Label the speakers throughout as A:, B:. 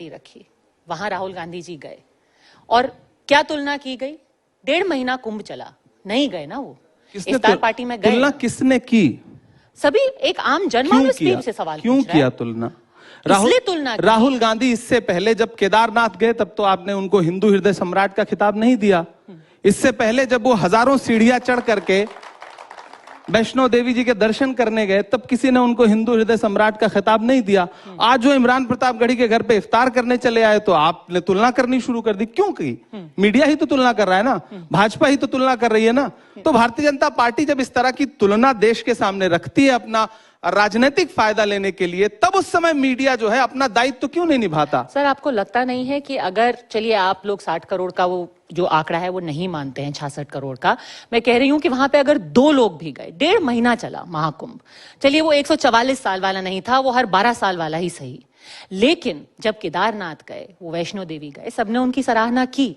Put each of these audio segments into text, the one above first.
A: रखी, वहां राहुल गांधी जी गए और क्या तुलना की गई? 1.5 महीना कुंभ चला, नहीं गए ना वो इफ्तार पार्टी में गए।
B: तुलना किसने की?
A: सभी एक आम जनमानस भी से सवाल
B: क्यों किया तुलना? राहुल गांधी इससे पहले जब केदारनाथ गए तब तो आपने उनको हिंदू हृदय सम्राट का खिताब नहीं दिया। इससे पहले जब वो हजारों सीढ़ियां चढ़ करके वैष्णो देवी जी के दर्शन करने गए तब किसी ने उनको हिंदू हृदय सम्राट का खिताब नहीं दिया। आज जो इमरान प्रतापगढ़ी के घर पे इफ्तार करने चले आए तो आपने तुलना करनी शुरू कर दी। क्यों की? मीडिया ही तो तुलना कर रहा है ना, भाजपा ही तो तुलना कर रही है ना। तो भारतीय जनता पार्टी जब इस तरह की तुलना देश के सामने रखती है अपना राजनीतिक फायदा लेने के लिए, तब उस समय मीडिया जो है अपना दायित्व तो क्यों नहीं निभाता?
A: सर, आपको लगता नहीं है कि अगर, चलिए आप लोग 60 करोड़ का वो जो आंकड़ा है वो नहीं मानते हैं, 66 करोड़ का, मैं कह रही हूं कि वहां पे अगर 2 लोग भी गए, 1.5 महीना चला महाकुंभ, चलिए वो 144 साल वाला नहीं था, वो हर 12 साल वाला ही सही, लेकिन जब केदारनाथ गए, वो वैष्णो देवी गए, सबने उनकी सराहना की।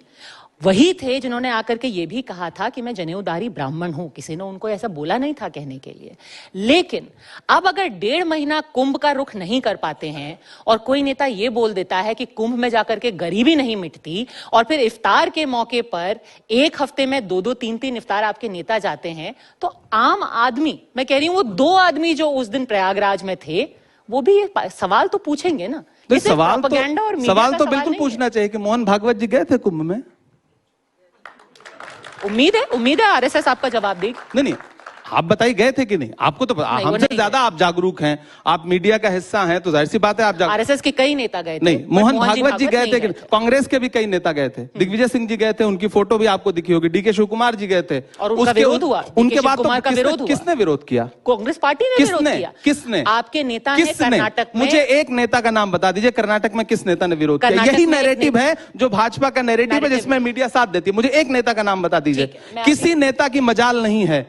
A: वही थे जिन्होंने आकर के ये भी कहा था कि मैं जनेऊधारी ब्राह्मण हूं, किसी ने उनको ऐसा बोला नहीं था कहने के लिए। लेकिन अब अगर 1.5 महीना कुंभ का रुख नहीं कर पाते हैं और कोई नेता ये बोल देता है कि कुंभ में जाकर के गरीबी नहीं मिटती, और फिर इफ्तार के मौके पर एक हफ्ते में 2-2, 3-3 इफ्तार आपके नेता जाते हैं, तो आम आदमी, मैं कह रही हूं वो 2 आदमी जो उस दिन प्रयागराज में थे, वो भी ये सवाल तो पूछेंगे ना।
B: सवाल तो बिल्कुल पूछना चाहिए कि मोहन भागवत जी गए थे कुंभ में।
A: उम्मीद है आरएसएस आपका जवाब देगी।
B: नहीं, आप बताइए गए थे कि नहीं? आपको तो हमसे ज्यादा आप जागरूक हैं, आप मीडिया का हिस्सा हैं, तो जाहिर सी बात है आप
A: आरएसएस के कई नेता गए थे।
B: नहीं, मोहन भागवत जी गए थे कि कांग्रेस के भी कई नेता गए थे। दिग्विजय सिंह जी गए थे, उनकी फोटो भी आपको दिखी होगी। डीके शिव कुमार जी गए थे
A: और उनका विरोध हुआ।
B: उनके बाद तो किसने विरोध किया?
A: कांग्रेस पार्टी ने विरोध किया।
B: किसने?
A: आपके नेता ने कर्नाटक में।
B: मुझे एक नेता का नाम बता दीजिए, कर्नाटक में किस नेता ने विरोध किया? यही नैरेटिव है जो भाजपा का नैरेटिव है जिसमें मीडिया साथ देती है। मुझे एक नेता का नाम बता दीजिए। किसी नेता की मजाल नहीं है।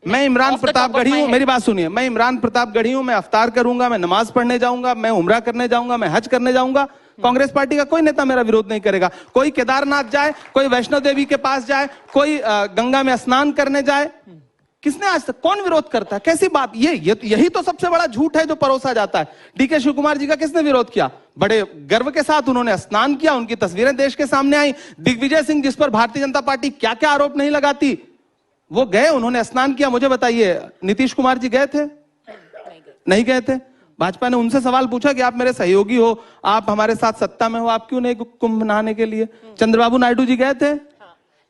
B: मैं इमरान प्रतापगढ़ी हूं, मेरी बात सुनिए, मैं इमरान प्रतापगढ़ी हूं, मैं अफ्तार करूंगा, मैं नमाज पढ़ने जाऊंगा, मैं उम्रा करने जाऊंगा, मैं हज करने जाऊंगा। कांग्रेस पार्टी का कोई नेता मेरा विरोध नहीं करेगा। कोई केदारनाथ जाए, कोई वैष्णो देवी के पास जाए, कोई गंगा में स्नान करने जाए, किसने आज तक, कौन विरोध करता है? कैसी बात? यही तो सबसे बड़ा झूठ है जो परोसा जाता है। डीके शिव कुमार जी का किसने विरोध किया? बड़े गर्व के साथ उन्होंने स्नान किया, उनकी तस्वीरें देश के सामने आई। दिग्विजय सिंह, जिस पर भारतीय जनता पार्टी क्या क्या आरोप नहीं लगाती, वो गए, उन्होंने स्नान किया। मुझे बताइए, नीतीश कुमार जी गए थे? नहीं गए थे। भाजपा ने उनसे सवाल पूछा कि आप मेरे सहयोगी हो, आप हमारे साथ सत्ता में हो, आप क्यों नहीं कुंभ नहाने के लिए? चंद्रबाबू नायडू जी गए थे?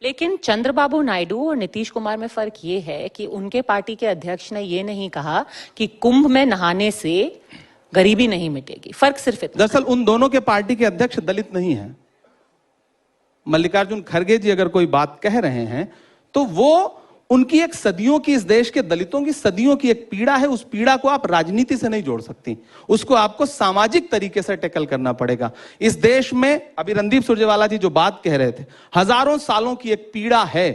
A: लेकिन चंद्रबाबू नायडू और नीतीश कुमार में फर्क ये है कि उनके पार्टी के अध्यक्ष ने ये नहीं कहा कि कुंभ में नहाने से गरीबी नहीं मिटेगी। फर्क सिर्फ इतना।
B: दरअसल उन दोनों के पार्टी के अध्यक्ष दलित नहीं है। मल्लिकार्जुन खड़गे जी अगर कोई बात कह रहे हैं तो वो उनकी एक सदियों की, इस देश के दलितों की सदियों की एक पीड़ा है। उस पीड़ा को आप राजनीति से नहीं जोड़ सकती, उसको आपको सामाजिक तरीके से टैकल करना पड़ेगा। इस देश में अभी रणदीप सुरजेवाला जी जो बात कह रहे थे, हजारों सालों की एक पीड़ा है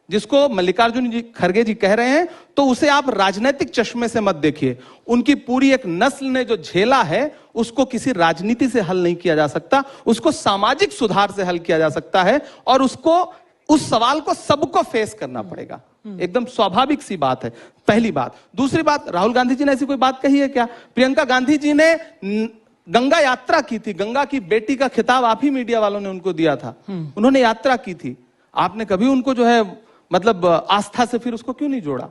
B: जिसको मल्लिकार्जुन जी खड़गे जी कह रहे हैं, तो उसे आप राजनीतिक चश्मे से मत देखिए। उनकी पूरी एक नस्ल ने जो झेला है उसको किसी राजनीति से हल नहीं किया जा सकता, उसको सामाजिक सुधार से हल किया जा सकता है, और उसको, उस सवाल को सबको फेस करना पड़ेगा। एकदम स्वाभाविक सी बात है, पहली बात। दूसरी बात, राहुल गांधी जी ने ऐसी कोई बात कही है क्या? प्रियंका गांधी जी ने गंगा यात्रा की थी, गंगा की बेटी का खिताब आप ही मीडिया वालों ने उनको दिया था, उन्होंने यात्रा की थी। आपने कभी उनको जो है मतलब आस्था से फिर उसको क्यों नहीं जोड़ा?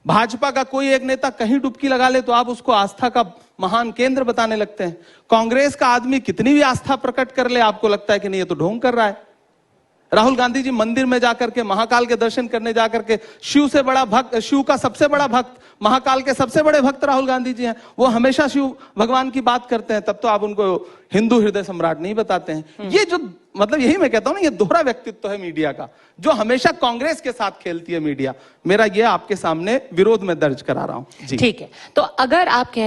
B: भाजपा का कोई एक नेता कहीं डुबकी लगा ले तो आप उसको आस्था का महान केंद्र बताने लगते हैं। कांग्रेस का आदमी कितनी भी आस्था प्रकट कर ले, आपको लगता है कि नहीं ये तो ढोंग कर रहा है। राहुल गांधी जी मंदिर में जाकर के, महाकाल के दर्शन करने जाकर के, शिव से बड़ा भक्त, शिव का सबसे बड़ा भक्त, महाकाल के सबसे बड़े भक्त राहुल गांधी जी हैं। वो हमेशा शिव भगवान की बात करते हैं, तब तो आप उनको हिंदू हृदय सम्राट नहीं बताते हैं। ये जो, मतलब यही मैं कहता हूं ना, ये दोहरा व्यक्तित्व है मीडिया का, जो हमेशा कांग्रेस के साथ खेलती है मीडिया। मेरा ये आपके सामने विरोध में दर्ज करा रहा हूं जी।
A: ठीक है, तो अगर आप कह